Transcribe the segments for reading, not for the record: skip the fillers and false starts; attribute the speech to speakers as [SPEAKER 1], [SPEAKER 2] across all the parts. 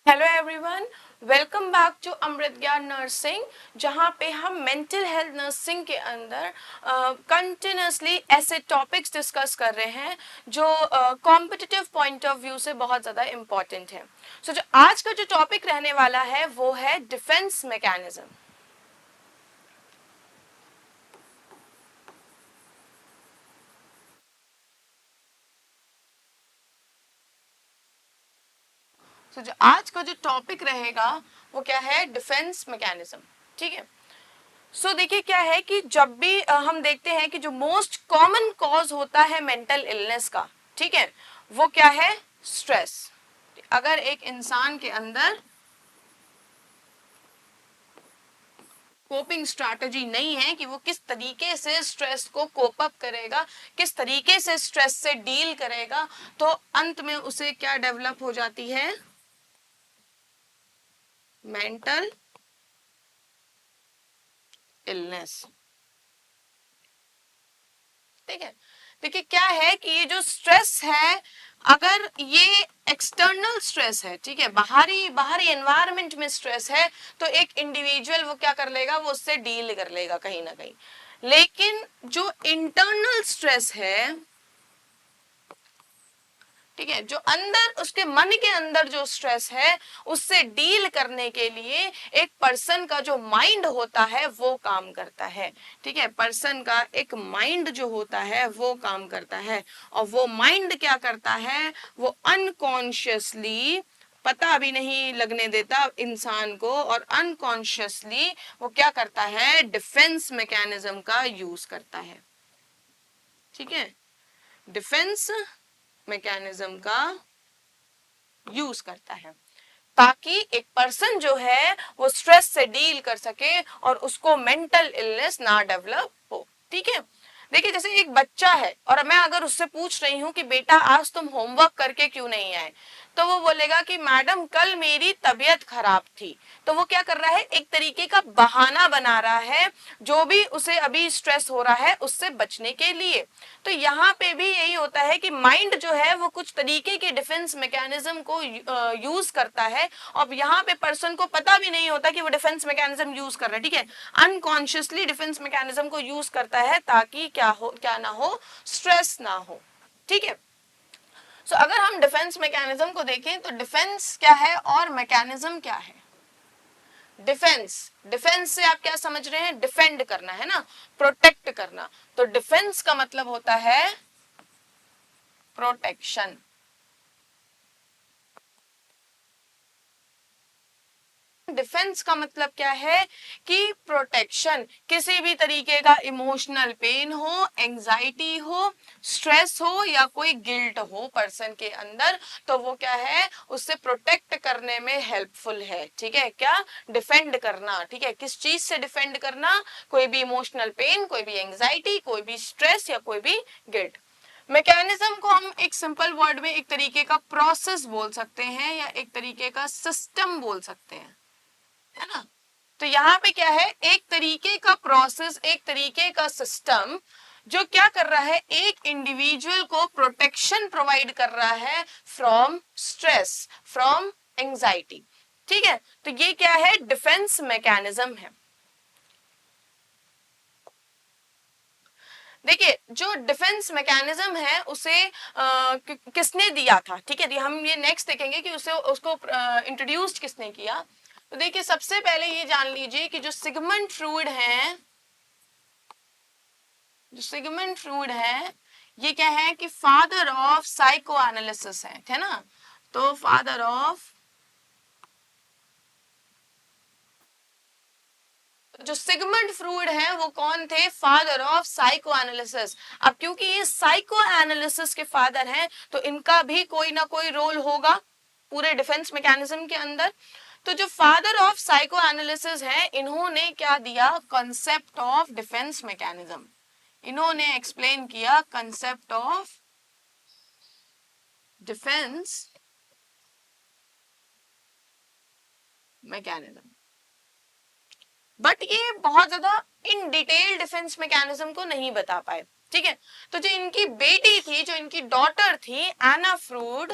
[SPEAKER 1] Hello everyone, welcome back to Amrit Gyan nursing, जहाँ पे हम मेंटल हेल्थ नर्सिंग के अंदर कंटिन्यूसली ऐसे टॉपिक्स डिस्कस कर रहे हैं जो कॉम्पिटिटिव पॉइंट ऑफ व्यू से बहुत ज़्यादा इम्पॉर्टेंट है। जो आज का जो टॉपिक रहने वाला है वो है डिफेंस मैकेनिज्म। जो आज का जो टॉपिक रहेगा वो क्या है? Defence mechanism. ठीक है। देखिए क्या है कि जब भी हम देखते हैं कि जो मोस्ट कॉमन कॉज होता है मेंटल इलनेस का, ठीक है, वो क्या है? स्ट्रेस। अगर एक इंसान के अंदर कोपिंग स्ट्रैटेजी नहीं है कि वो किस तरीके से स्ट्रेस को कोप अप करेगा, किस तरीके से स्ट्रेस से डील करेगा, तो अंत में उसे क्या डेवलप हो जाती है? Mental illness. ठीक है। देखिए क्या है कि ये जो स्ट्रेस है, अगर ये एक्सटर्नल स्ट्रेस है, ठीक है, बाहरी बाहरी एनवायरनमेंट में स्ट्रेस है, तो एक इंडिविजुअल वो क्या कर लेगा? वो उससे डील कर लेगा कहीं ना कहीं। लेकिन जो इंटरनल स्ट्रेस है, ठीक है, जो अंदर उसके मन के अंदर जो स्ट्रेस है, उससे डील करने के लिए एक पर्सन का जो माइंड होता है वो काम करता है। ठीक है, पर्सन का एक माइंड जो होता है वो काम करता है, और वो माइंड क्या करता है? वो अनकॉन्शियसली, पता भी नहीं लगने देता इंसान को, और अनकॉन्शियसली वो क्या करता है? डिफेंस मैकेनिज्म का यूज करता है। ठीक है, डिफेंस मैकेनिज्म का यूज करता है, ताकि एक पर्सन जो है वो स्ट्रेस से डील कर सके और उसको मेंटल इलनेस ना डेवलप हो। ठीक है। देखिए जैसे एक बच्चा है और मैं अगर उससे पूछ रही हूँ कि बेटा आज तुम होमवर्क करके क्यों नहीं आए, तो वो बोलेगा कि मैडम कल मेरी तबीयत खराब थी। तो वो क्या कर रहा है? एक तरीके का बहाना बना रहा है, जो भी उसे अभी स्ट्रेस हो रहा है उससे बचने के लिए। तो यहाँ पे भी यही होता है कि माइंड जो है वो कुछ तरीके के डिफेंस मैकेनिज्म को यूज करता है, और यहाँ पे पर्सन को पता भी नहीं होता कि वो डिफेंस मैकेनिज्म यूज कर रहा है। ठीक है, अनकॉन्शियसली डिफेंस मैकेनिज्म को यूज करता है ताकि क्या ना हो? स्ट्रेस ना हो। ठीक है। अगर हम डिफेंस मैकेनिज्म को देखें तो डिफेंस क्या है और मैकेनिज्म क्या है? डिफेंस, डिफेंस से आप क्या समझ रहे हैं? डिफेंड करना है ना, प्रोटेक्ट करना। तो डिफेंस का मतलब होता है प्रोटेक्शन। डिफेंस का मतलब क्या है? कि प्रोटेक्शन। किसी भी तरीके का इमोशनल पेन हो, एंजाइटी हो, स्ट्रेस हो, या कोई गिल्ट हो पर्सन के अंदर, तो वो क्या है? उससे प्रोटेक्ट करने में हेल्पफुल है। ठीक है, क्या? डिफेंड करना। ठीक है, किस चीज से डिफेंड करना? कोई भी इमोशनल पेन, कोई भी एंजाइटी, कोई भी स्ट्रेस, या कोई भी गिल्ट। मैकेनिज्म को हम एक सिंपल वर्ड में एक तरीके का प्रोसेस बोल सकते हैं, या एक तरीके का सिस्टम बोल सकते हैं, है ना। तो यहाँ पे क्या है? एक तरीके का प्रोसेस, एक तरीके का सिस्टम, जो क्या कर रहा है? एक इंडिविजुअल को प्रोटेक्शन प्रोवाइड कर रहा है फ्रॉम स्ट्रेस, फ्रॉम एंजाइटी। ठीक है, तो ये क्या है? डिफेंस मैकेनिज्म है। देखिए जो डिफेंस मैकेनिज्म है उसे किसने दिया था? ठीक है, हम ये नेक्स्ट देखेंगे कि उसे उसको इंट्रोड्यूस किसने किया। तो देखिए सबसे पहले ये जान लीजिए कि जो सिगमंड फ्रूड है, जो सिगमंड फ्रूड है, ये क्या है? कि फादर ऑफ साइको एनालिसिस है ना। तो फादर ऑफ, जो सिगमंड फ्रूड है वो कौन थे? Father of psycho analysis. अब क्योंकि ये साइको एनालिसिस के फादर हैं, तो इनका भी कोई ना कोई रोल होगा पूरे डिफेंस मैकेनिज्म के अंदर। तो जो फादर ऑफ साइको एनालिसिस है, इन्होंने क्या दिया? Concept of defence mechanism. इन्होंने एक्सप्लेन किया concept of defence mechanism. But ये बहुत ज्यादा इन डिटेल डिफेंस मैकेनिज्म को नहीं बता पाए। ठीक है, तो जो इनकी बेटी थी, जो इनकी डॉटर थी एना फ्रूड,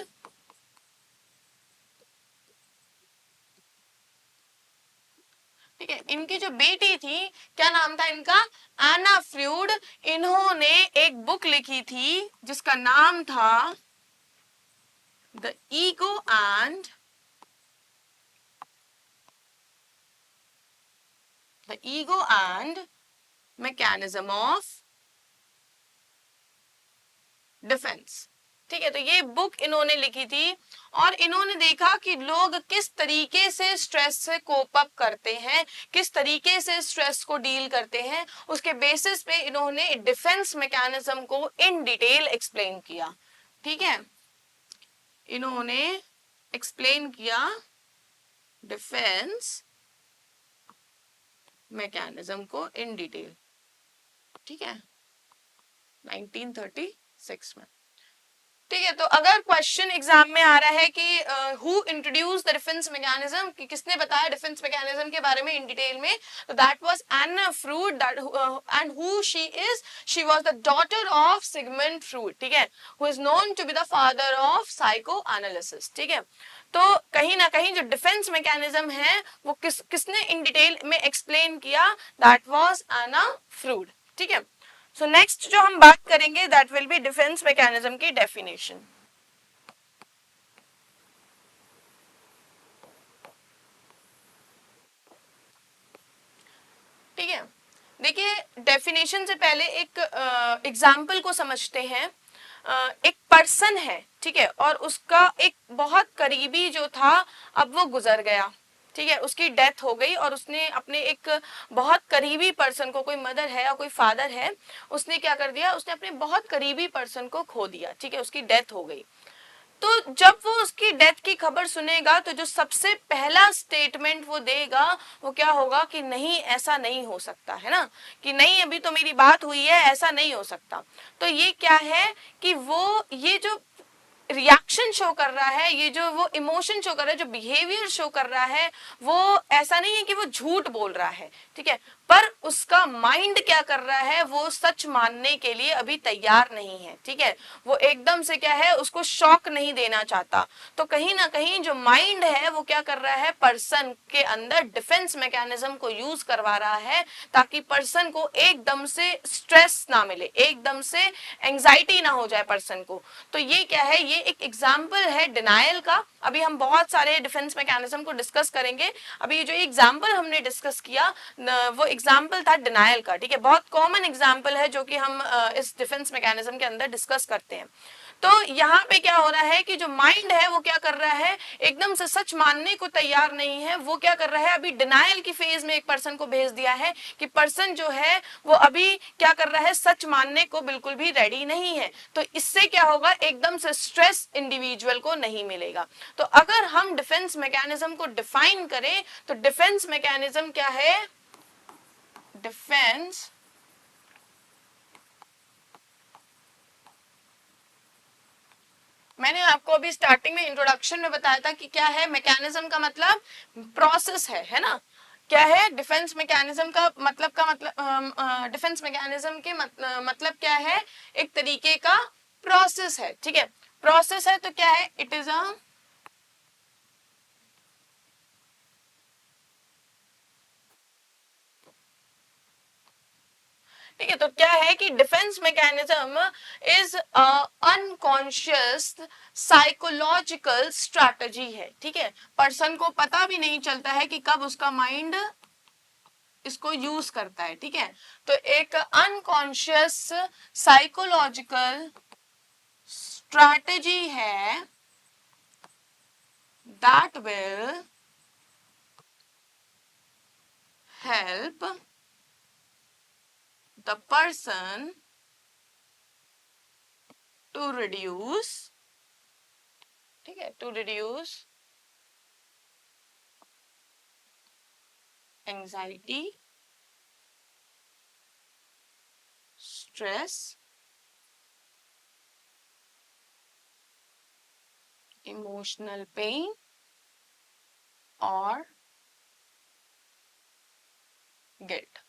[SPEAKER 1] ठीक है। इनकी जो बेटी थी, क्या नाम था इनका, एना फ्रूड। इन्होंने एक बुक लिखी थी जिसका नाम था the ego and mechanism of defence. ठीक है, तो ये बुक इन्होंने लिखी थी और इन्होंने देखा कि लोग किस तरीके से स्ट्रेस से कोप अप करते हैं, किस तरीके से स्ट्रेस को डील करते हैं। उसके बेसिस पे इन्होंने डिफेंस मैकेनिज्म को इन डिटेल एक्सप्लेन किया। ठीक है, इन्होंने एक्सप्लेन किया डिफेंस मैकेनिज्म को इन डिटेल। ठीक है, 1936 में। ठीक है, तो अगर क्वेश्चन एग्जाम में आ रहा है कि who introduce the defence mechanism, कि किसने बताया डिफेंस मैकेनिज्म के बारे में इन डिटेल में, तो that was Anna Freud, and who she was the daughter of Sigmund Freud. ठीक है, who is known to be the father of psychoanalysis. ठीक है, तो कहीं ना कहीं जो डिफेंस मैकेनिज्म है वो किसने इन डिटेल में एक्सप्लेन किया, दैट वाज एना फ्रूड। ठीक है, सो नेक्स्ट जो हम बात करेंगे that will B defence mechanism की डेफिनेशन। ठीक है, देखिए डेफिनेशन से पहले एक एग्जाम्पल को समझते हैं। एक पर्सन है, ठीक है, और उसका एक बहुत करीबी जो था अब वो गुजर गया। ठीक है, उसकी डेथ हो गई और उसने अपने एक बहुत करीबी पर्सन को, कोई मदर है या कोई फादर है, उसने क्या कर दिया, उसने अपने बहुत करीबी पर्सन को खो दिया। ठीक है, उसकी डेथ हो गई। तो जब वो उसकी डेथ की खबर सुनेगा तो जो सबसे पहला स्टेटमेंट वो देगा वो क्या होगा कि नहीं, ऐसा नहीं हो सकता, है ना, कि नहीं अभी तो मेरी बात हुई है, ऐसा नहीं हो सकता। तो ये क्या है कि वो ये जो रिएक्शन शो कर रहा है, ये जो वो इमोशन शो कर रहा है, जो बिहेवियर शो कर रहा है, वो ऐसा नहीं है कि वो झूठ बोल रहा है। ठीक है, पर उसका माइंड क्या कर रहा है, वो सच मानने के लिए अभी तैयार नहीं है। ठीक है, वो एकदम से क्या है, उसको शॉक नहीं देना चाहता। तो कहीं ना कहीं जो माइंड है वो क्या कर रहा है, पर्सन के अंदर डिफेंस मैकेनिज्म को यूज करवा रहा है ताकि पर्सन को एकदम से स्ट्रेस ना मिले, एकदम से एंजाइटी ना हो जाए पर्सन को। तो ये क्या है, ये एक एग्जाम्पल है डिनायल का। अभी हम बहुत सारे डिफेंस मैकेनिज्म को डिस्कस करेंगे। अभी जो एग्जाम्पल हमने डिस्कस किया वो एग्जाम्पल था डिनायल का। ठीक है, बहुत कॉमन एग्जाम्पल है जो कि हम इस डिफेंस मैकेनिज्म के अंदर डिस्कस करते हैं। तो यहाँ पे क्या हो रहा है कि जो माइंड है वो क्या कर रहा है, एकदम से सच मानने को तैयार नहीं है। वो क्या कर रहा है, अभी डिनायल की फेज में एक पर्सन को भेज दिया है कि पर्सन जो है वो अभी क्या कर रहा है, सच मानने को बिल्कुल भी रेडी नहीं है। तो इससे क्या होगा, एकदम से स्ट्रेस इंडिविजुअल को नहीं मिलेगा। तो अगर हम डिफेंस मैकेनिज्म को डिफाइन करें तो डिफेंस मैकेनिज्म क्या है, डिफेंस मैंने आपको अभी स्टार्टिंग में इंट्रोडक्शन में बताया था कि क्या है, मैकेनिज्म का मतलब प्रोसेस है ना। क्या है डिफेंस मैकेनिज्म का मतलब डिफेंस मैकेनिज्म के मतलब क्या है, एक तरीके का प्रोसेस है। ठीक है, प्रोसेस है तो क्या है, इट इज अ ठीक है, तो क्या है कि defence mechanism is unconscious psychological strategy है। ठीक है, पर्सन को पता भी नहीं चलता है कि कब उसका माइंड इसको यूज करता है। ठीक है, तो एक अनकॉन्शियस साइकोलॉजिकल स्ट्रैटेजी है that will help the person to reduce, ठीक है, to reduce anxiety, stress, emotional pain और गिल्ट।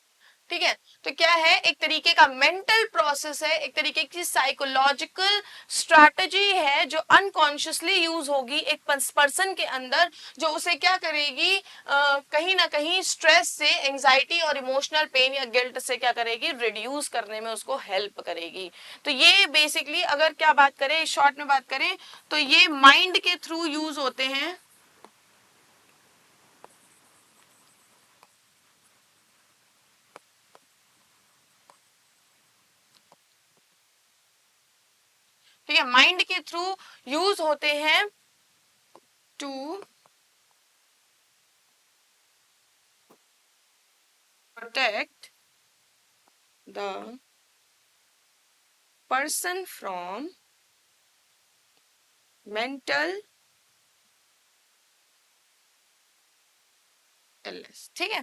[SPEAKER 1] ठीक है। तो क्या है, एक तरीके का मेंटल प्रोसेस है, एक तरीके की साइकोलॉजिकल स्ट्रैटेजी है जो अनकॉन्शियसली यूज होगी एक पर्सन के अंदर, जो उसे क्या करेगी, कहीं ना कहीं स्ट्रेस से, एंजाइटी और इमोशनल पेन या गिल्ट से क्या करेगी, रिड्यूस करने में उसको हेल्प करेगी। तो ये बेसिकली अगर क्या बात करें, शॉर्ट में बात करें, तो ये माइंड के थ्रू यूज होते हैं। ठीक है, माइंड के थ्रू यूज होते हैं to protect the person from mental illness। ठीक है,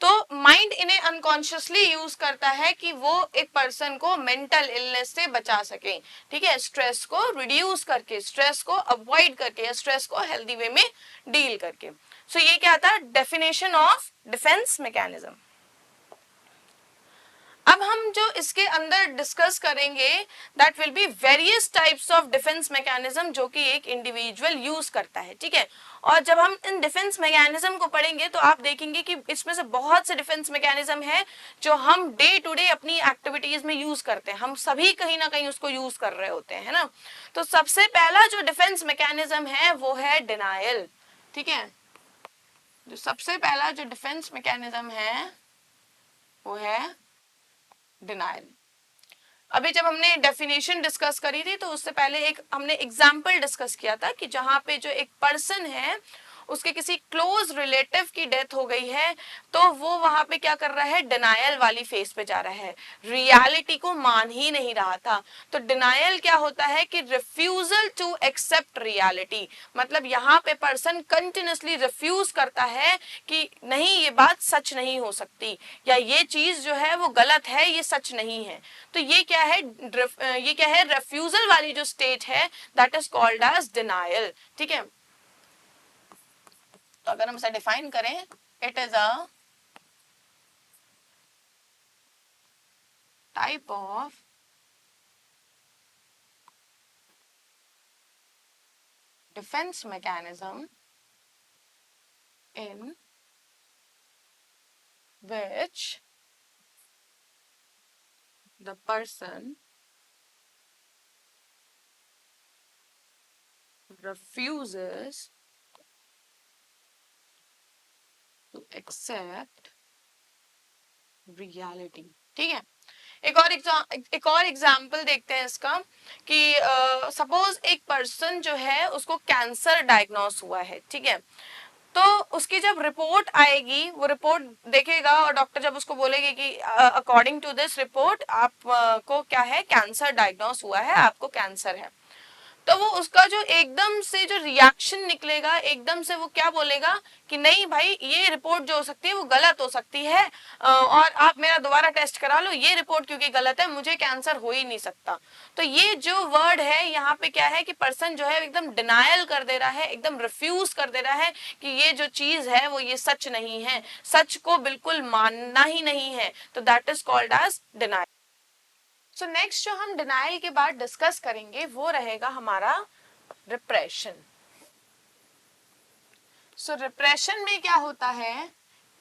[SPEAKER 1] तो माइंड इन्हें अनकॉन्शियसली यूज करता है कि वो एक पर्सन को मेंटल इलनेस से बचा सके। ठीक है, स्ट्रेस को रिड्यूस करके, स्ट्रेस को अवॉइड करके, या स्ट्रेस को हेल्दी वे में डील करके। सो ये क्या था, डेफिनेशन ऑफ डिफेंस मैकेनिज्म। अब हम जो इसके अंदर डिस्कस करेंगे, that will be various types of defence mechanism जो कि एक इंडिविजुअल यूज करता है। ठीक है, और जब हम इन डिफेंस मैकेनिज्म को पढ़ेंगे तो आप देखेंगे कि इसमें से बहुत से डिफेंस मैकेनिज्म है जो हम डे टू डे अपनी एक्टिविटीज में यूज करते हैं, हम सभी कहीं ना कहीं उसको यूज कर रहे होते हैं, है ना। तो सबसे पहला जो डिफेंस मैकेनिज्म है वो है डिनायल। ठीक है, जो सबसे पहला जो डिफेंस मैकेनिज्म है वो है डिनायल। अभी जब हमने डेफिनेशन डिस्कस करी थी तो उससे पहले एक हमने एग्जाम्पल डिस्कस किया था कि जहां पे जो एक पर्सन है उसके किसी क्लोज रिलेटिव की डेथ हो गई है, तो वो वहां पे क्या कर रहा है, डिनायल वाली फेज पे जा रहा है, रियलिटी को मान ही नहीं रहा था। तो डिनायल क्या होता है कि रिफ्यूजल टू एक्सेप्ट रियलिटी, मतलब यहाँ पे पर्सन कंटिन्यूसली रिफ्यूज करता है कि नहीं ये बात सच नहीं हो सकती, या ये चीज जो है वो गलत है, ये सच नहीं है। तो ये क्या है, ये क्या है, रिफ्यूजल वाली जो स्टेट है, that is called as denial. ठीक है, तो अगर हम इसे डिफाइन करें, it is a type of defence mechanism in which the person refuses to accept reality। ठीक है, एक और एग्जाम्पल देखते हैं इसका कि सपोज एक पर्सन जो है उसको कैंसर डायग्नोस हुआ है। ठीक है, तो उसकी जब रिपोर्ट आएगी, वो रिपोर्ट देखेगा और डॉक्टर जब उसको बोलेगी कि अकॉर्डिंग टू दिस रिपोर्ट आप को क्या है, कैंसर डायग्नोस हुआ है, आपको कैंसर है। तो वो उसका जो एकदम से जो रिएक्शन निकलेगा, एकदम से वो क्या बोलेगा कि नहीं भाई, ये रिपोर्ट जो हो सकती है वो गलत हो सकती है, और आप मेरा दोबारा टेस्ट करा लो, ये रिपोर्ट क्योंकि गलत है, मुझे कैंसर हो ही नहीं सकता। तो ये जो वर्ड है यहाँ पे क्या है कि पर्सन जो है एकदम डिनायल कर दे रहा है, एकदम रिफ्यूज कर दे रहा है कि ये जो चीज है वो ये सच नहीं है, सच को बिल्कुल मानना ही नहीं है। तो that is called as denial. So next जो हम डिनायल के बाद डिस्कस करेंगे वो रहेगा हमारा रिप्रेशन। सो रिप्रेशन में क्या होता है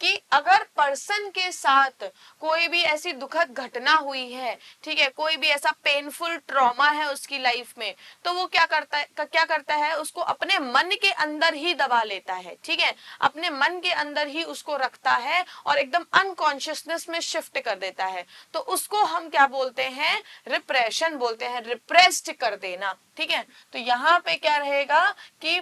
[SPEAKER 1] कि अगर पर्सन के साथ कोई भी ऐसी दुखद घटना हुई है, ठीक है, कोई भी ऐसा पेनफुल ट्रॉमा है उसकी लाइफ में, तो वो क्या करता है, उसको अपने मन के अंदर ही दबा लेता है। ठीक है, अपने मन के अंदर ही उसको रखता है और एकदम अनकॉन्शियसनेस में शिफ्ट कर देता है। तो उसको हम क्या बोलते हैं, रिप्रेशन बोलते हैं, रिप्रेस्ड कर देना। ठीक है, तो यहाँ पे क्या रहेगा कि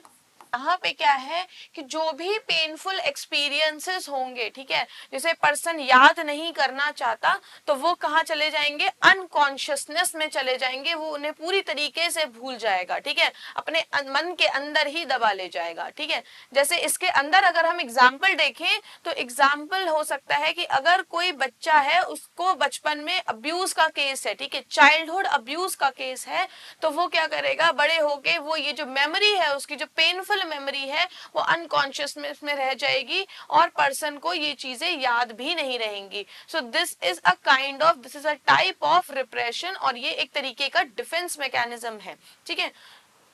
[SPEAKER 1] यहाँ पे क्या है कि जो भी पेनफुल एक्सपीरियंसेस होंगे, ठीक है, जिसे पर्सन याद नहीं करना चाहता, तो वो कहाँ चले जाएंगे, अनकॉन्शियसनेस में चले जाएंगे, वो उन्हें पूरी तरीके से भूल जाएगा। ठीक है, अपने मन के अंदर ही दबा ले जाएगा। ठीक है, जैसे इसके अंदर अगर हम एग्जाम्पल देखें तो एग्जाम्पल हो सकता है कि अगर कोई बच्चा है, उसको बचपन में अब्यूज का केस है, ठीक है, चाइल्डहुड अब्यूज का केस है, तो वो क्या करेगा, बड़े होके वो ये जो मेमोरी है उसकी, जो पेनफुल मसल मेमोरी है वो अनकॉन्शियसनेस में रह जाएगी और पर्सन को ये चीजें याद भी नहीं रहेंगी. So this is a type of repression और ये एक तरीके का डिफेंस मैकेनिज्म है. ठीक है,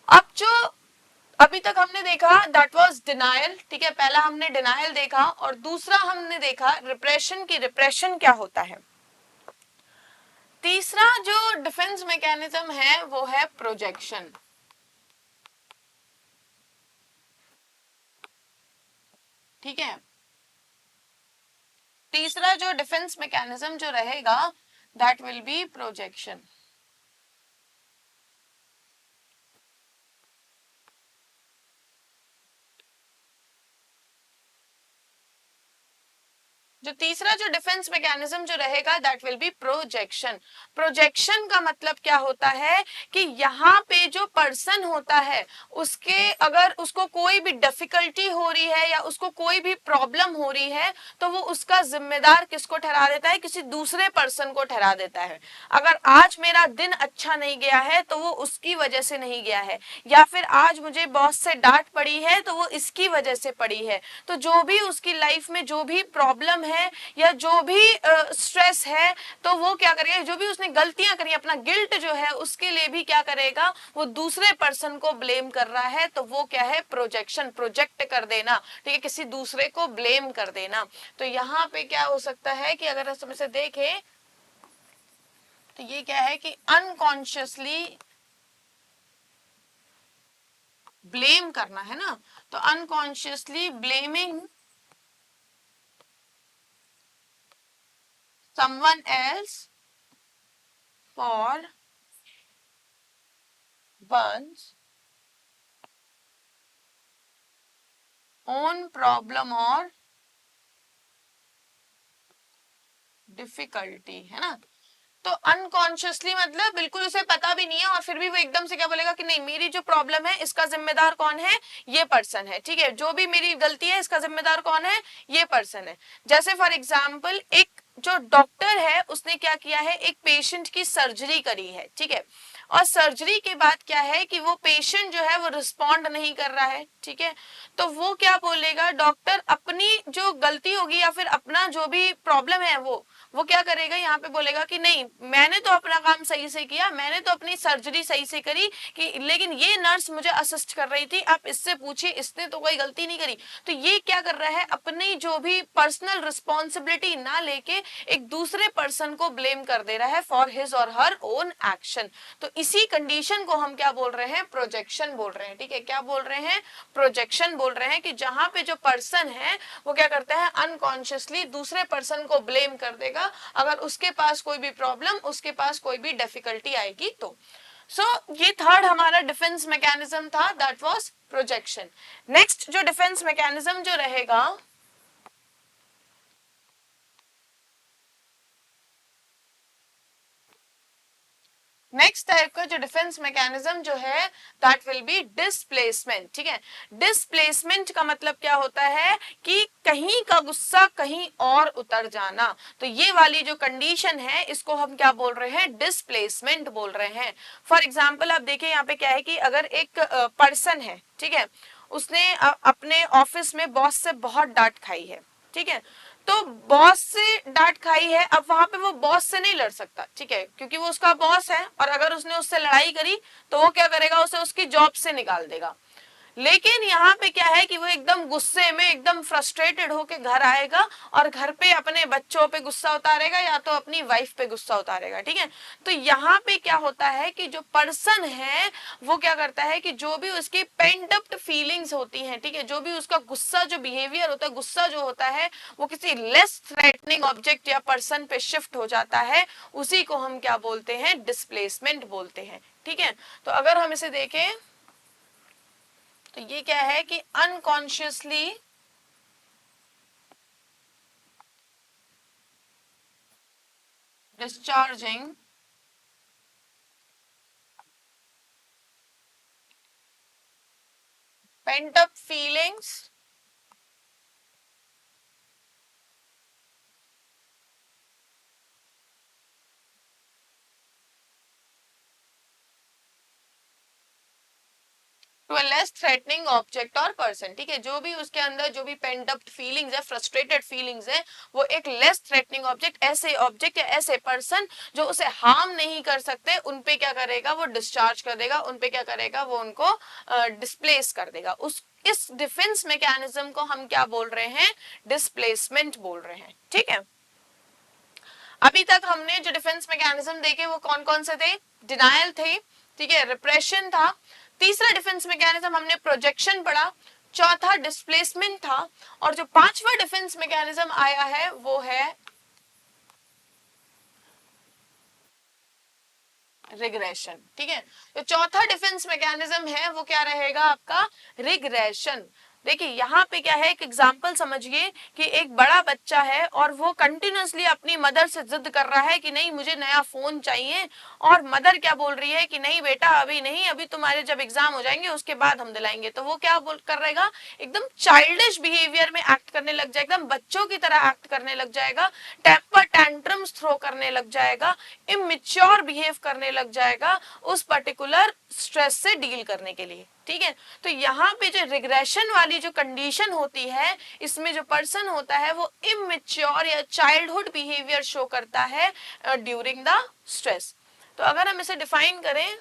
[SPEAKER 1] अब जो अभी तक हमने देखा दैट वाज डिनायल. ठीक है, पहला हमने डिनायल देखा और दूसरा हमने देखा रिप्रेशन की रिप्रेशन क्या होता है. तीसरा जो डिफेंस मैकेनिज्म है वो है प्रोजेक्शन. ठीक है, तीसरा जो डिफेंस मैकेनिज्म जो रहेगा दैट विल बी प्रोजेक्शन. जो तीसरा जो डिफेंस मैकेनिज्म जो रहेगा that will B projection. Projection का मतलब क्या होता है कि यहाँ पे जो पर्सन होता है उसके अगर उसको कोई भी डिफिकल्टी हो रही है या उसको कोई भी प्रॉब्लम हो रही है तो वो उसका जिम्मेदार किसको ठहरा देता है, किसी दूसरे पर्सन को ठहरा देता है. अगर आज मेरा दिन अच्छा नहीं गया है तो वो उसकी वजह से नहीं गया है, या फिर आज मुझे बॉस से डांट पड़ी है तो वो इसकी वजह से पड़ी है. तो जो भी उसकी लाइफ में जो भी प्रॉब्लम है या जो भी स्ट्रेस है तो वो क्या करेगा, जो भी उसने गलतियां करी अपना गिल्ट जो है उसके लिए भी क्या करेगा, वो दूसरे पर्सन को ब्लेम कर रहा है. तो वो क्या है, प्रोजेक्शन, प्रोजेक्ट कर देना. ठीक है, किसी दूसरे को ब्लेम कर देना. तो यहाँ पे क्या हो सकता है कि अगर हम इसे देखें तो ये क्या है कि अनकॉन्शियसली ब्लेम करना है ना. तो unconsciously blaming someone else for one's own problem और डिफिकल्टी है ना. तो अनकॉन्शियसली मतलब बिल्कुल उसे पता भी नहीं है और फिर भी वो एकदम से क्या बोलेगा कि नहीं मेरी जो प्रॉब्लम है इसका जिम्मेदार कौन है, ये पर्सन है. ठीक है, जो भी मेरी गलती है इसका जिम्मेदार कौन है, ये पर्सन है. जैसे फॉर एग्जाम्पल एक जो डॉक्टर है उसने क्या किया है, एक पेशेंट की सर्जरी करी है. ठीक है, और सर्जरी के बाद क्या है कि वो पेशेंट जो है वो रिस्पॉन्ड नहीं कर रहा है. ठीक है, तो वो क्या बोलेगा, डॉक्टर अपनी जो गलती होगी या फिर अपना जो भी प्रॉब्लम है वो क्या करेगा, यहाँ पे बोलेगा कि नहीं मैंने तो अपना काम सही से किया, मैंने तो अपनी सर्जरी सही से करी कि लेकिन ये नर्स मुझे असिस्ट कर रही थी, आप इससे पूछिए इसने तो कोई गलती नहीं करी. तो ये क्या कर रहा है, अपनी जो भी पर्सनल रिस्पॉन्सिबिलिटी ना लेके एक दूसरे पर्सन को ब्लेम कर दे रहा है फॉर हिज और हर ओन एक्शन. तो इसी कंडीशन को हम क्या बोल रहे हैं, प्रोजेक्शन बोल रहे हैं. ठीक है, क्या बोल रहे हैं, प्रोजेक्शन बोल रहे हैं कि जहां पे जो पर्सन है वो क्या करता है, अनकॉन्शियसली दूसरे पर्सन को ब्लेम कर देगा अगर उसके पास कोई भी प्रॉब्लम, उसके पास कोई भी डिफिकल्टी आएगी तो. ये थर्ड हमारा डिफेंस मैकेनिज्म था, दैट वाज प्रोजेक्शन. नेक्स्ट जो डिफेंस मैकेनिज्म जो रहेगा नेक्स्ट टाइप का जो डिफेंस मैकेनिज्म जो है दैट विल बी डिस्प्लेसमेंट. ठीक है, डिस्प्लेसमेंट का मतलब क्या होता है कि कहीं का गुस्सा कहीं और उतर जाना. तो ये वाली जो कंडीशन है इसको हम क्या बोल रहे हैं, डिस्प्लेसमेंट बोल रहे हैं. फॉर एग्जाम्पल आप देखिए यहाँ पे क्या है कि अगर एक पर्सन है, ठीक है, उसने अपने ऑफिस में बॉस से बहुत डांट खाई है. ठीक है, तो बॉस से डांट खाई है, अब वहां पे वो बॉस से नहीं लड़ सकता. ठीक है, क्योंकि वो उसका बॉस है और अगर उसने उससे लड़ाई करी तो वो क्या करेगा, उसे उसकी जॉब से निकाल देगा. लेकिन यहाँ पे क्या है कि वो एकदम गुस्से में एकदम फ्रस्ट्रेटेड होके घर आएगा और घर पे अपने बच्चों पे गुस्सा उतारेगा या तो अपनी वाइफ पे गुस्सा उतारेगा. ठीक है, तो यहाँ पे क्या होता है कि जो पर्सन है वो क्या करता है कि जो भी उसकी पेंट अप फीलिंग्स होती हैं, ठीक है, जो भी उसका गुस्सा जो बिहेवियर होता है, गुस्सा जो होता है वो किसी लेस थ्रेटनिंग ऑब्जेक्ट या पर्सन पे शिफ्ट हो जाता है. उसी को हम क्या बोलते हैं, डिस्प्लेसमेंट बोलते हैं. ठीक है, तो अगर हम इसे देखें तो ये क्या है कि unconsciously discharging pent up feelings to a less threatening object और पर्सन, ठीक है, जो भी उसके अंदर जो भी पेंट अप फीलिंग्स है, फ्रस्ट्रेटेड फीलिंग्स है, वो एक लेस थ्रेटनिंग ऑब्जेक्ट या ऐसे पर्सन जो उसे हार्म नहीं कर सकते, उन पे क्या करेगा, वो डिस्चार्ज कर देगा, उन पे क्या करेगा, वो उनको डिस्प्लेस कर देगा। उस इस डिफेंस मैकेनिज्म को हम क्या बोल रहे हैं, डिस्प्लेसमेंट बोल रहे हैं, ठीक है। अभी तक हमने जो डिफेंस मैकेनिज्म देखे वो कौन कौन से थे, डिनायल थे, ठीक है, रिप्रेशन था, तीसरा डिफेंस मैकेनिज्म हमने प्रोजेक्शन पढ़ा, चौथा डिस्प्लेसमेंट था, और जो पांचवा डिफेंस मैकेनिज्म आया है वो है रिग्रेशन, ठीक है। तो चौथा डिफेंस मैकेनिज्म है वो क्या रहेगा आपका, रिग्रेशन। देखिए यहाँ पे क्या है, एक एग्जांपल समझिए कि एक बड़ा बच्चा है और वो कंटिन्यूअसली अपनी मदर से जिद कर रहा है कि नहीं मुझे नया फोन चाहिए, और मदर क्या बोल रही है कि नहीं बेटा अभी नहीं, अभी तुम्हारे जब एग्जाम हो जाएंगे उसके बाद हम दिलाएंगे। तो वो क्या बोल कर रहेगा, एकदम चाइल्डिश बिहेवियर में एक्ट करने लग जाएगा, एकदम बच्चों की तरह एक्ट करने लग जाएगा, टेम्पर टैंट्रम्स थ्रो करने लग जाएगा, इमेच्योर बिहेव करने लग जाएगा उस पर्टिकुलर स्ट्रेस से डील करने के लिए, ठीक है। तो यहाँ पे जो रिग्रेशन वाली जो कंडीशन होती है, इसमें जो पर्सन होता है वो इमेच्योर या चाइल्डहुड बिहेवियर शो करता है ड्यूरिंग द स्ट्रेस। तो अगर हम इसे डिफाइन करें,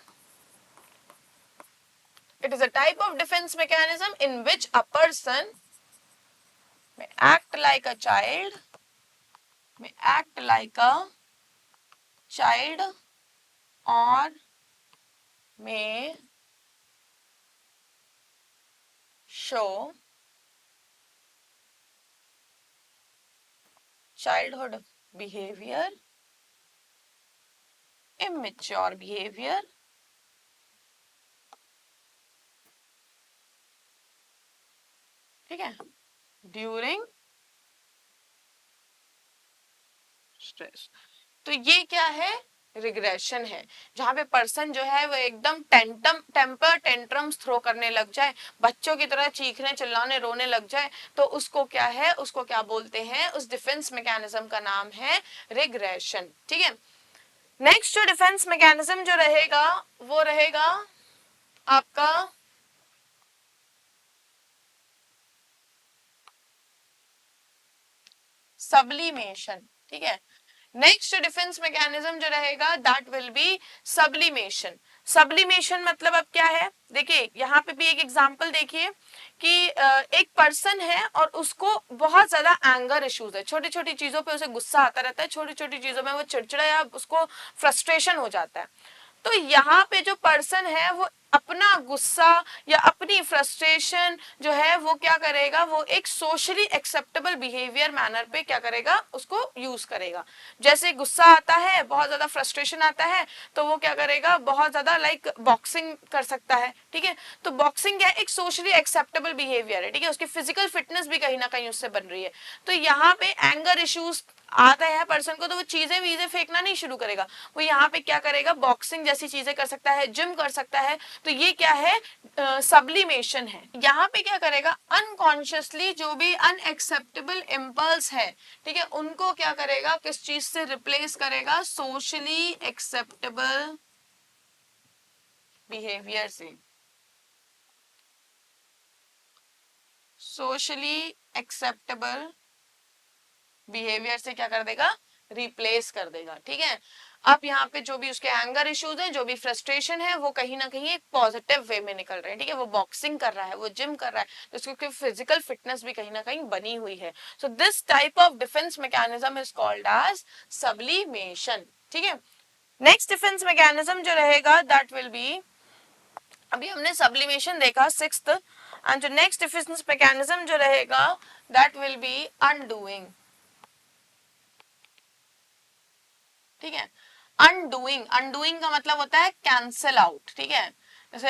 [SPEAKER 1] it is a type of defense mechanism in which a person may act like a child, may act like a child or may show childhood behavior, immature behavior, ठीक है, during stress. तो ये क्या है, regression है, जहां पे person जो है वो एकदम टेम्पर टेंट्रम्स थ्रो करने लग जाए, बच्चों की तरह चीखने चिल्लाने रोने लग जाए, तो उसको क्या है, उसको क्या बोलते हैं, उस डिफेंस मैकेनिज्म का नाम है रिग्रेशन, ठीक है। नेक्स्ट जो डिफेंस मैकेनिज्म जो रहेगा वो रहेगा आपका सब्लिमेशन, ठीक है। नेक्स्ट डिफेंस मैकेनिज्म जो रहेगा that will B sublimation. Sublimation मतलब अब क्या है, देखिए यहाँ पे भी एक एग्जांपल देखिए कि एक पर्सन है और उसको बहुत ज्यादा एंगर इश्यूज है, छोटी छोटी चीजों पे उसे गुस्सा आता रहता है, छोटी छोटी चीजों में वो चिड़चिड़ा या उसको फ्रस्ट्रेशन हो जाता है। तो यहाँ पे जो पर्सन है वो अपना गुस्सा या अपनी फ्रस्ट्रेशन जो है वो क्या करेगा, वो एक सोशली एक्सेप्टेबल बिहेवियर मैनर पे क्या करेगा, उसको यूज करेगा। जैसे गुस्सा आता है, बहुत ज्यादा फ्रस्ट्रेशन आता है, तो वो क्या करेगा, बहुत ज्यादा लाइक बॉक्सिंग कर सकता है, ठीक है। तो बॉक्सिंग क्या है, एक सोशली एक्सेप्टेबल बिहेवियर है, ठीक है, उसकी फिजिकल फिटनेस भी कहीं ना कहीं उससे बन रही है। तो यहाँ पे एंगर इश्यूज आता है पर्सन को, तो वो चीजें वीजें फेंकना नहीं शुरू करेगा, वो यहाँ पे क्या करेगा, बॉक्सिंग जैसी चीजें कर सकता है, जिम कर सकता है। तो ये क्या है, सब्लिमेशन है। यहाँ पे क्या करेगा, अनकॉन्शियसली जो भी अनएक्सेप्टेबल इम्पल्स है, ठीक है, उनको क्या करेगा, किस चीज से रिप्लेस करेगा, सोशली एक्सेप्टेबल बिहेवियर से, सोशली एक्सेप्टेबल बिहेवियर से क्या कर देगा, रिप्लेस कर देगा, ठीक है। अब यहाँ पे जो भी उसके एंगर इश्यूज है, जो भी फ्रस्ट्रेशन है, वो कहीं ना कहीं एक पॉजिटिव वे में निकल रहे हैं, ठीक है, वो बॉक्सिंग कर रहा है, वो जिम कर रहा है, तो उसकी फिजिकल फिटनेस भी कहीं ना कहीं बनी हुई है। So this type of defence mechanism is called as sublimation, ठीक है। नेक्स्ट डिफेंस मैकेनिज्म जो रहेगा दैट विल बी, अभी हमने सब्लिमेशन देखा सिक्स्थ, एंड जो नेक्स्ट डिफेंस मैकेनिज्म जो रहेगा दैट विल बी अनडूइंग, ठीक है। अनडूइंग, अनडूइंग का मतलब होता है कैंसल आउट, ठीक है। जैसे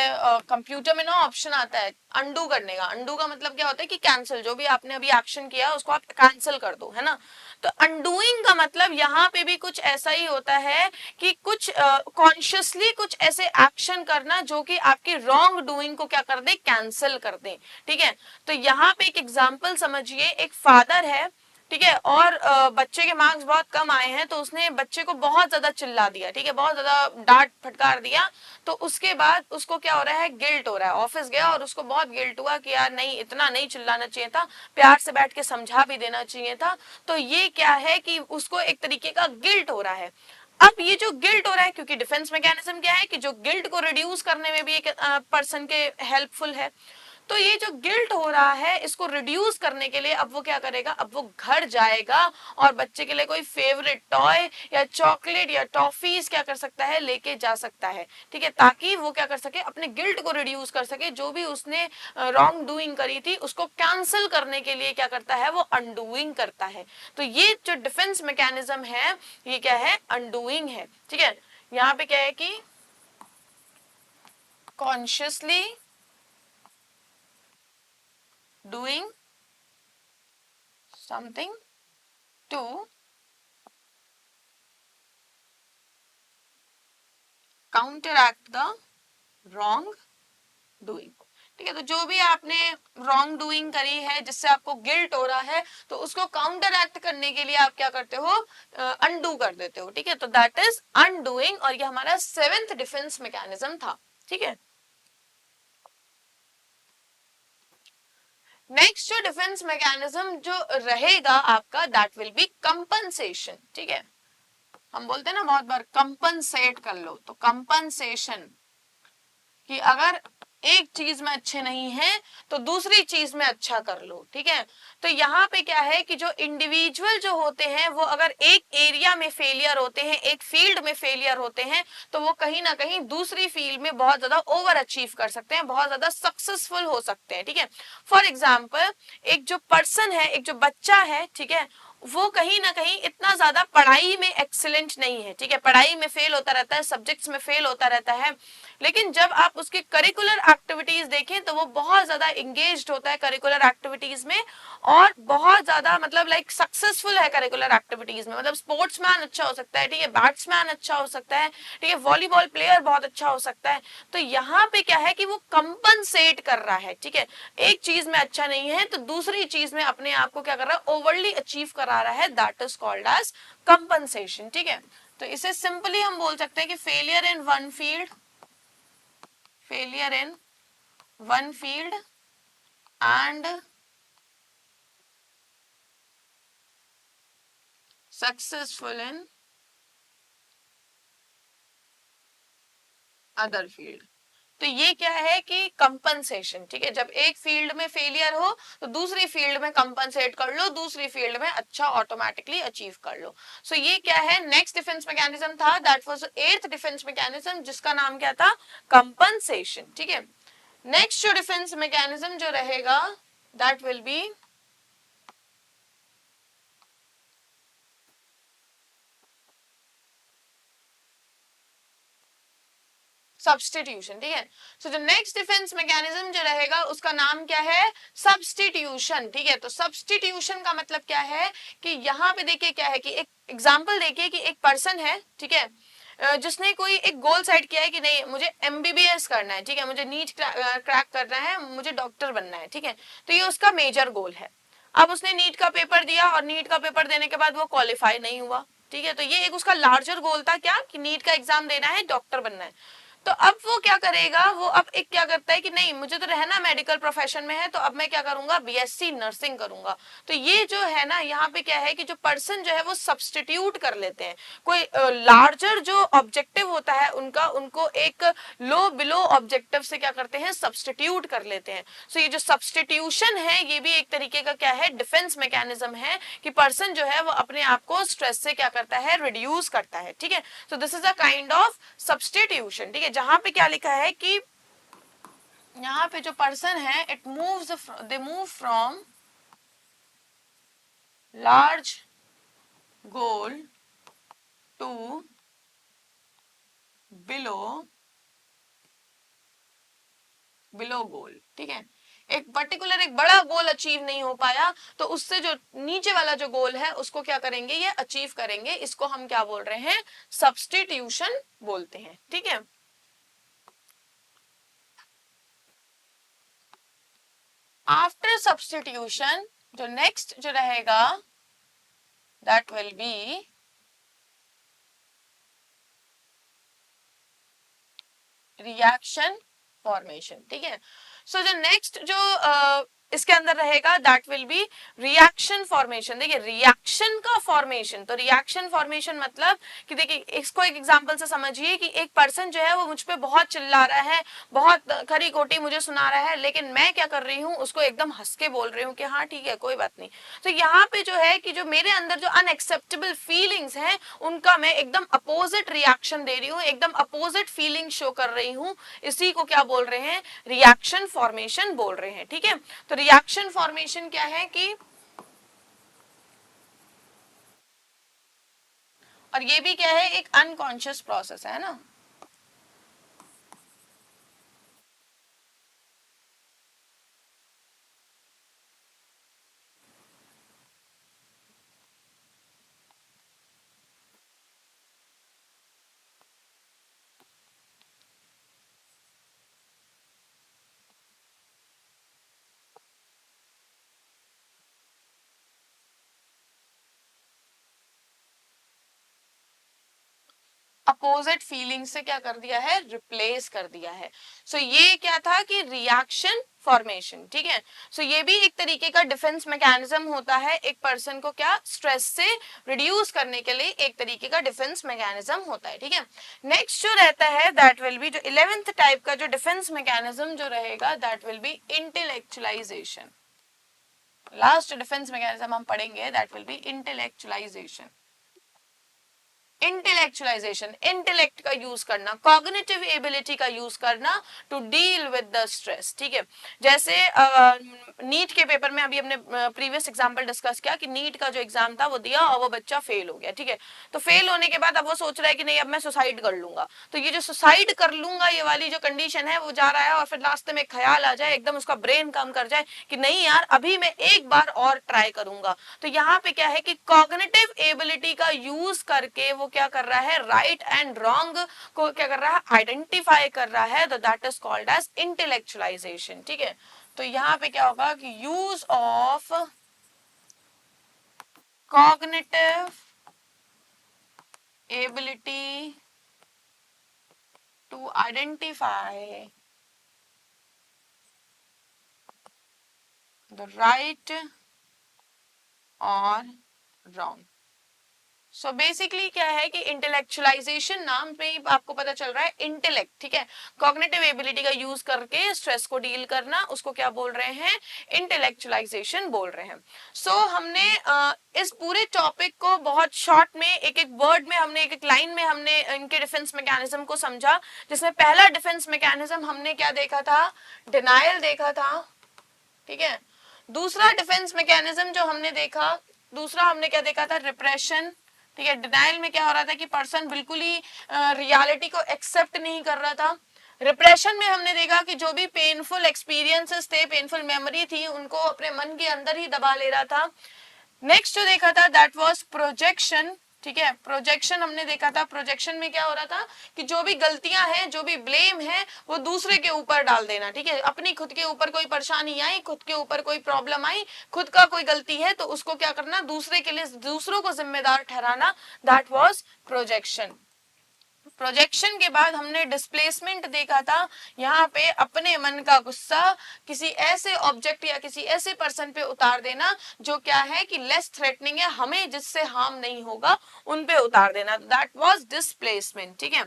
[SPEAKER 1] कंप्यूटर में ना ऑप्शन आता है अनडू करने का, अनडू का मतलब क्या होता है कि कैंसिल, जो भी आपने अभी एक्शन किया उसको आप कैंसिल कर दो, है ना। तो अनडूइंग का मतलब यहाँ पे भी कुछ ऐसा ही होता है कि कुछ कॉन्शियसली कुछ ऐसे एक्शन करना जो कि आपकी रॉन्ग डूइंग को क्या कर दे, कैंसिल कर दे, ठीक है। तो यहाँ पे एक एग्जाम्पल समझिए, एक फादर है ठीक है, और बच्चे के मार्क्स बहुत कम आए हैं तो उसने बच्चे को बहुत ज्यादा चिल्ला दिया, ठीक है, बहुत ज्यादा डांट फटकार दिया। तो उसके बाद उसको क्या हो रहा है, गिल्ट हो रहा है, ऑफिस गया और उसको बहुत गिल्ट हुआ कि यार नहीं, इतना नहीं चिल्लाना चाहिए था, प्यार से बैठ के समझा भी देना चाहिए था। तो ये क्या है कि उसको एक तरीके का गिल्ट हो रहा है। अब ये जो गिल्ट हो रहा है, क्योंकि डिफेंस मैकेनिज्म क्या है कि जो गिल्ट को रिड्यूस करने में भी एक पर्सन के हेल्पफुल है। तो ये जो गिल्ट हो रहा है इसको रिड्यूस करने के लिए अब वो क्या करेगा, अब वो घर जाएगा और बच्चे के लिए कोई फेवरेट टॉय या चॉकलेट या टॉफीज क्या कर सकता है, लेके जा सकता है, ठीक है, ताकि वो क्या कर सके, अपने गिल्ट को रिड्यूस कर सके, जो भी उसने रॉन्ग डूइंग करी थी उसको कैंसिल करने के लिए क्या करता है, वो अनडूइंग करता है। तो ये जो डिफेंस मैकेनिज्म है ये क्या है, अनडूइंग है, ठीक है। यहाँ पे क्या है कि consciously doing something to counteract the wrong doing, ठीक है। तो जो भी आपने रॉन्ग डूइंग करी है जिससे आपको गिल्ट हो रहा है, तो उसको काउंटर एक्ट करने के लिए आप क्या करते हो, अनडू कर देते हो, ठीक है। तो दैट इज अनडूइंग, और ये हमारा 7th डिफेंस मैकेनिज्म था, ठीक है। नेक्स्ट जो डिफेंस मैकेनिज्म जो रहेगा आपका, दैट विल बी कंपनसेशन, ठीक है। हम बोलते हैं ना बहुत बार कंपनसेट कर लो, तो कंपनसेशन कि अगर एक चीज में अच्छे नहीं है तो दूसरी चीज में अच्छा कर लो, ठीक है। तो यहाँ पे क्या है कि जो इंडिविजुअल जो होते हैं वो अगर एक एरिया में फेलियर होते हैं, एक फील्ड में फेलियर होते हैं, तो वो कहीं ना कहीं दूसरी फील्ड में बहुत ज्यादा ओवर अचीव कर सकते हैं, बहुत ज्यादा सक्सेसफुल हो सकते हैं, ठीक है। फॉर एग्जाम्पल, एक जो पर्सन है, एक जो बच्चा है, ठीक है, वो कहीं ना कहीं इतना ज्यादा पढ़ाई में एक्सीलेंट नहीं है, ठीक है, पढ़ाई में फेल होता रहता है, सब्जेक्ट्स में फेल होता रहता है, लेकिन जब आप उसके करिकुलर एक्टिविटीज देखें तो वो बहुत ज्यादा एंगेज्ड होता है करिकुलर एक्टिविटीज में, और बहुत ज्यादा मतलब लाइक सक्सेसफुल है करिकुलर एक्टिविटीज में, मतलब स्पोर्ट्समैन अच्छा हो सकता है, ठीक है, बैट्समैन अच्छा हो सकता है, ठीक है, वॉलीबॉल प्लेयर बहुत अच्छा हो सकता है। तो यहाँ पे क्या है कि वो कंपनसेट कर रहा है, ठीक है, एक चीज में अच्छा नहीं है तो दूसरी चीज में अपने आप को क्या कर रहा है, ओवरली अचीव करा रहा है, that is called as compensation, ठीक है। तो इसे सिंपली हम बोल सकते हैं कि failure in one field, failure in one field and successful in other field। तो ये क्या है कि कंपनसेशन, ठीक है, जब एक फील्ड में फेलियर हो तो दूसरी फील्ड में कंपनसेट कर लो, दूसरी फील्ड में अच्छा ऑटोमेटिकली अचीव कर लो। सो ये क्या है, नेक्स्ट डिफेंस मैकेनिज्म था, that was 8th defence mechanism, जिसका नाम क्या था, कंपनसेशन, ठीक है। नेक्स्ट जो डिफेंस मैकेनिज्म जो रहेगा, दैट विल बी सब्सटीट्यूशन, ठीक है। सो जो नेक्स्ट डिफेंस मैकेनिज्म जो रहेगा उसका नाम क्या है, सब्सटीट्यूशन, ठीक है। तो सब्सटीट्यूशन का मतलब क्या है कि यहाँ पे देखिए क्या है कि एक एग्जांपल देखिए कि एक पर्सन है, ठीक है, जिसने कोई एक गोल सेट किया है कि नहीं मुझे एमबीबीएस करना है, ठीक है, मुझे नीट क्रैक करना है, मुझे डॉक्टर बनना है, ठीक है। तो ये उसका मेजर गोल है। अब उसने नीट का पेपर दिया और नीट का पेपर देने के बाद वो क्वालिफाई नहीं हुआ, ठीक है। तो ये एक उसका लार्जर गोल था क्या, कि नीट का एग्जाम देना है, डॉक्टर बनना है। तो अब वो क्या करेगा, वो अब एक क्या करता है कि नहीं मुझे तो रहना मेडिकल प्रोफेशन में है, तो अब मैं क्या करूंगा, बीएससी नर्सिंग करूंगा। तो ये जो है ना, यहाँ पे क्या है कि जो पर्सन जो है वो सब्सटीट्यूट कर लेते हैं, कोई लार्जर जो ऑब्जेक्टिव होता है उनका, उनको एक लो बिलो ऑब्जेक्टिव से क्या करते हैं, सब्सटीट्यूट कर लेते हैं। सो ये जो सब्सटीट्यूशन है ये भी एक तरीके का क्या है, डिफेंस मैकेनिज्म है, कि पर्सन जो है वो अपने आप को स्ट्रेस से क्या करता है, रिड्यूस करता है, ठीक है। So this is a kind of substitution, ठीक है। जहां पे क्या लिखा है कि यहाँ पे जो पर्सन है, it moves, they move from large goal to below below goal, ठीक है। एक पर्टिकुलर एक बड़ा गोल अचीव नहीं हो पाया तो उससे जो नीचे वाला जो गोल है उसको क्या करेंगे, ये अचीव करेंगे, इसको हम क्या बोल रहे हैं, सब्सटीट्यूशन बोलते हैं, ठीक है। आफ्टर सब्सटीट्यूशन जो नेक्स्ट जो रहेगा that will B reaction formation. ठीक है, सो जो नेक्स्ट जो इसके अंदर रहेगा that will B reaction formation. देखिए रिएक्शन का फॉर्मेशन, तो रिएक्शन फॉर्मेशन मतलब कि देखिए इसको एक एग्जांपल से समझिए कि एक पर्सन जो है वो मुझ पे बहुत चिल्ला रहा है, बहुत खरी खोटी मुझे सुना रहा है, लेकिन मैं क्या कर रही हूँ उसको एकदम हंस के बोल रही हूँ कि हाँ ठीक है कोई बात नहीं। तो यहाँ पे जो है कि जो मेरे अंदर जो अनएक्सेप्टेबल फीलिंग्स हैं उनका मैं एकदम अपोजिट रिएक्शन दे रही हूँ, एकदम अपोजिट फीलिंग शो कर रही हूँ। इसी को क्या बोल रहे हैं, रिएक्शन फॉर्मेशन बोल रहे हैं। ठीक है, तो रिएक्शन फॉर्मेशन क्या है कि, और ये भी क्या है, एक अनकॉन्शियस प्रोसेस है ना। अपोजिट फीलिंग से क्या कर दिया है, रिप्लेस कर दिया है। सो ये क्या था कि रिएक्शन फॉर्मेशन। ठीक है, सो ये भी एक तरीके का डिफेंस मैकेनिज्म होता है, एक पर्सन को क्या स्ट्रेस से रिड्यूस करने के लिए एक तरीके का डिफेंस मैकेनिज्म होता है। ठीक है, नेक्स्ट जो रहता है दैट विल बी, जो 11th टाइप का जो डिफेंस मैकेनिज्म जो रहेगा that will be intellectualisation. Last defence mechanism हम पढ़ेंगे that will be intellectualisation. Intellectualisation, intellect का यूज करना, कॉग्निटिव एबिलिटी का यूज करना to deal with the stress. ठीक है, जैसे नीट के पेपर में अभी हमने प्रीवियस एग्जांपल डिस्कस किया कि नीट का जो एग्जाम था वो दिया और वो बच्चा फेल हो गया। ठीक है, तो फेल होने के बाद अब वो सोच रहा है कि नहीं अब मैं सुसाइड कर लूंगा। तो ये जो सुसाइड कर लूंगा ये वाली जो कंडीशन है वो जा रहा है और फिर लास्ट में ख्याल आ जाए, एकदम उसका ब्रेन काम कर जाए कि नहीं यार अभी मैं एक बार और ट्राई करूंगा। तो यहाँ पे क्या है कि कॉग्निटिव एबिलिटी का यूज करके वो क्या कर रहा है, राइट एंड रॉन्ग को क्या कर रहा है, आइडेंटिफाई कर रहा है। तो that is called as intellectualisation. ठीक है, तो यहाँ पे क्या होगा कि use of cognitive ability to identify the right और रॉन्ग। सो बेसिकली क्या है कि इंटेलेक्चुअलाइजेशन नाम पे ही आपको पता चल रहा है इंटेलेक्ट। ठीक है, कॉग्निटिव एबिलिटी का यूज करके स्ट्रेस को डील करना, उसको क्या बोल रहे हैं, इंटेलेक्चुअलाइजेशन बोल रहे हैं। सो हमने इस पूरे टॉपिक को बहुत शॉर्ट में एक एक वर्ड में हमने एक एक लाइन में हमने इनके डिफेंस मैकेनिज्म को समझा, जिसमें पहला डिफेंस मैकेनिज्म हमने क्या देखा था, डिनायल देखा था। ठीक है, दूसरा डिफेंस मैकेनिज्म जो हमने देखा, दूसरा हमने क्या देखा था, रिप्रेशन। ठीक है, डिनाइल में क्या हो रहा था कि पर्सन बिल्कुल ही रियलिटी को एक्सेप्ट नहीं कर रहा था। रिप्रेशन में हमने देखा कि जो भी पेनफुल एक्सपीरियंसेस थे, पेनफुल मेमोरी थी, उनको अपने मन के अंदर ही दबा ले रहा था। नेक्स्ट जो देखा था दैट वाज प्रोजेक्शन। ठीक है, प्रोजेक्शन हमने देखा था, प्रोजेक्शन में क्या हो रहा था कि जो भी गलतियां हैं, जो भी ब्लेम है वो दूसरे के ऊपर डाल देना। ठीक है, अपनी खुद के ऊपर कोई परेशानी आई, खुद के ऊपर कोई प्रॉब्लम आई, खुद का कोई गलती है तो उसको क्या करना, दूसरे के लिए दूसरों को जिम्मेदार ठहराना, दैट वाज प्रोजेक्शन। प्रोजेक्शन के बाद हमने डिस्प्लेसमेंट देखा था, यहाँ पे अपने मन का गुस्सा किसी ऐसे ऑब्जेक्ट या किसी ऐसे पर्सन पे उतार देना जो क्या है कि लेस थ्रेटनिंग है, हमें जिससे हार्म नहीं होगा उन पे उतार देना, दैट वाज डिस्प्लेसमेंट। ठीक है,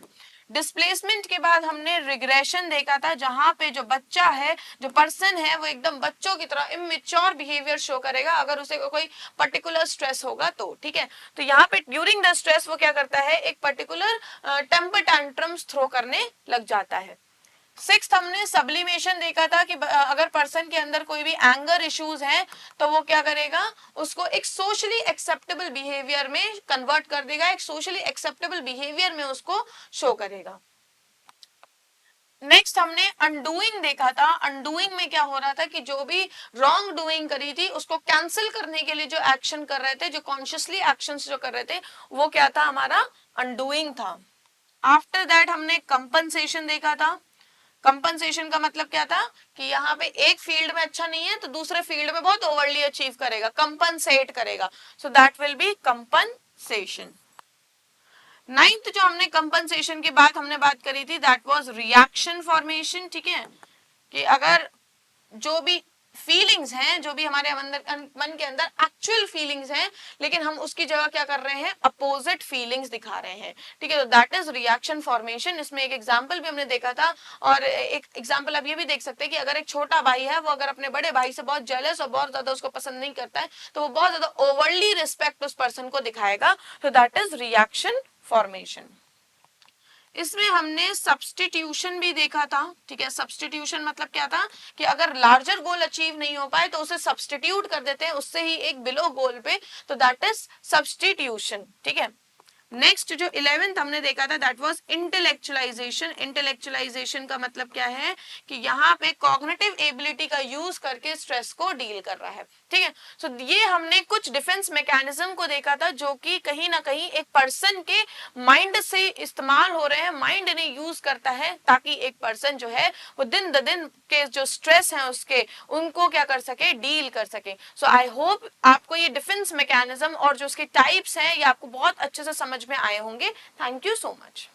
[SPEAKER 1] डिस्प्लेसमेंट के बाद हमने रिग्रेशन देखा था, जहां पे जो बच्चा है, जो पर्सन है वो एकदम बच्चों की तरह इमेच्योर बिहेवियर शो करेगा अगर उसे कोई पर्टिकुलर स्ट्रेस होगा तो। ठीक है, तो यहाँ पे ड्यूरिंग द स्ट्रेस वो क्या करता है, एक पर्टिकुलर टेम्पर टैंट्रम्स थ्रो करने लग जाता है। सिक्स्थ हमने सब्लिमेशन देखा था कि अगर पर्सन के अंदर कोई भी एंगर इश्यूज हैं तो वो क्या करेगा, उसको एक सोशली एक्सेप्टेबल बिहेवियर में कन्वर्ट कर देगा, एक सोशली एक्सेप्टेबल बिहेवियर में उसको शो करेगा। नेक्स्ट हमने अनडूइंग देखा था, अनडूइंग में क्या हो रहा था कि जो भी रॉन्ग डूइंग करी थी उसको कैंसिल करने के लिए जो एक्शन कर रहे थे, जो कॉन्शियसली एक्शंस जो कर रहे थे वो क्या था, हमारा अनडूइंग था। आफ्टर दैट हमने कंपनसेशन देखा था, कंपनसेशन का मतलब क्या था कि यहाँ पे एक फील्ड में अच्छा नहीं है तो दूसरे फील्ड में बहुत ओवरली अचीव करेगा, कंपनसेट करेगा, so that will B compensation. Ninth जो हमने कंपनसेशन की हमने बात करी थी, दैट वाज रिएक्शन फॉर्मेशन। ठीक है, कि अगर जो भी फीलिंग्स हैं, जो भी हमारे मन के अंदर एक्चुअल फीलिंग्स हैं, लेकिन हम उसकी जगह क्या कर रहे हैं, अपोजिट फीलिंग्स दिखा रहे हैं। ठीक है, तो दैट इज रिएक्शन फॉर्मेशन। इसमें एक एग्जांपल भी हमने देखा था, और एक एग्जांपल आप ये भी देख सकते हैं कि अगर एक छोटा भाई है, वो अगर अपने बड़े भाई से बहुत जेलस और बहुत ज्यादा उसको पसंद नहीं करता है, तो वो बहुत ज्यादा ओवरली रिस्पेक्ट उस पर्सन को दिखाएगा, तो दैट इज रिएक्शन फॉर्मेशन। इसमें हमने सब्सटीट्यूशन भी देखा था। ठीक है, सब्सटीट्यूशन मतलब क्या था कि अगर लार्जर गोल अचीव नहीं हो पाए तो उसे सब्सटीट्यूट कर देते हैं उससे ही एक बिलो गोल पे, तो दैट इज सब्सटीट्यूशन। ठीक है, नेक्स्ट जो 11th हमने देखा था, दैट वाज इंटेलेक्चुअलाइजेशन। इंटेलेक्चुअलाइजेशन का मतलब क्या है कि यहाँ पे कॉग्निटिव एबिलिटी का यूज करके स्ट्रेस को डील कर रहा है। ठीक है, सो ये हमने कुछ डिफेंस मैकेनिज्म को देखा था जो कि कहीं ना कहीं एक पर्सन के माइंड से इस्तेमाल हो रहे हैं, माइंड ने यूज करता है ताकि एक पर्सन जो है वो दिन द दिन के जो स्ट्रेस है उसके, उनको क्या कर सके, डील कर सके। सो आई होप आपको ये डिफेंस मैकेनिज्म और जो उसके टाइप्स हैं ये आपको बहुत अच्छे से समझ में आए होंगे। Thank you so much.